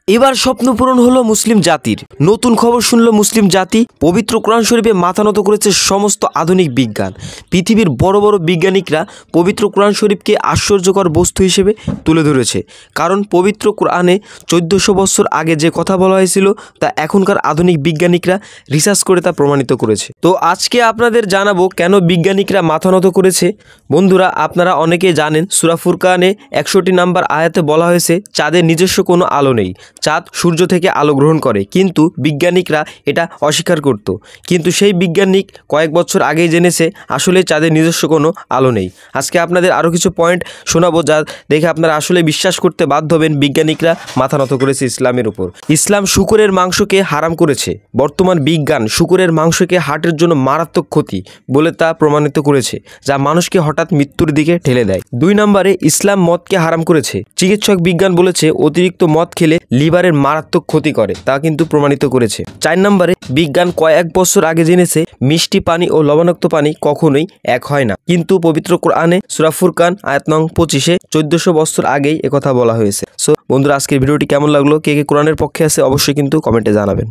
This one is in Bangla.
এবার স্বপ্ন পূরণ হলো মুসলিম জাতির। নতুন খবর শুনল মুসলিম জাতি। পবিত্র কোরআন শরীফে মাথা নত করেছে সমস্ত আধুনিক বিজ্ঞান। পৃথিবীর বড় বড় বিজ্ঞানিকরা পবিত্র কোরআন শরীফকে আশ্চর্যকর বস্তু হিসেবে তুলে ধরেছে। কারণ পবিত্র কোরআনে 1400 বছর আগে যে কথা বলা হয়েছিল তা এখনকার আধুনিক বিজ্ঞানিকরা রিসার্চ করে তা প্রমাণিত করেছে। তো আজকে আপনাদের জানাবো কেন বিজ্ঞানিকরা মাথা নত করেছে। বন্ধুরা, আপনারা অনেকেই জানেন সূরা ফুরকানে 61 নম্বর আয়াতে বলা হয়েছে চাঁদের নিজস্ব কোনো আলো নেই। চাঁদ সূর্য থেকে আলো গ্রহণ করে, কিন্তু বিজ্ঞানিকরা এটা অস্বীকার করত। কিন্তু সেই বিজ্ঞানিক কয়েক বছর আগেই জেনেছে আসলে চাঁদের নিজস্ব কোনো আলো নেই। আজকে আপনাদের আরও কিছু পয়েন্ট শোনাবো যা দেখে আপনারা আসলে বিশ্বাস করতে বাধ্য হবেন বিজ্ঞানিকরা মাথা নত করেছে ইসলামের উপর। ইসলাম শূকরের মাংসকে হারাম করেছে। বর্তমান বিজ্ঞান শূকরের মাংসকে হার্টের জন্য মারাত্মক ক্ষতি বলে তা প্রমাণিত করেছে, যা মানুষকে হঠাৎ মৃত্যুর দিকে ঠেলে দেয়। 2 নম্বরে ইসলাম মদকে হারাম করেছে। চিকিৎসক বিজ্ঞান বলেছে অতিরিক্ত মদ খেলে লিভারের মারাত্মক ক্ষতি করে, তা কিন্তু প্রমাণিত করেছে। 4 নম্বরে বিজ্ঞান কয়েক বছর আগে জেনেছে মিষ্টি পানি ও লবণাক্ত পানি কখনোই এক হয় না, কিন্তু পবিত্র কোরআনে সূরা ফুরকান আয়াত নং 25-এ 1400 বছর আগেই একথা বলা হয়েছে। সো বন্ধুরা, আজকের ভিডিওটি কেমন লাগলো, কে কে কোরআনের পক্ষে আছে অবশ্যই কিন্তু কমেন্টে জানাবেন।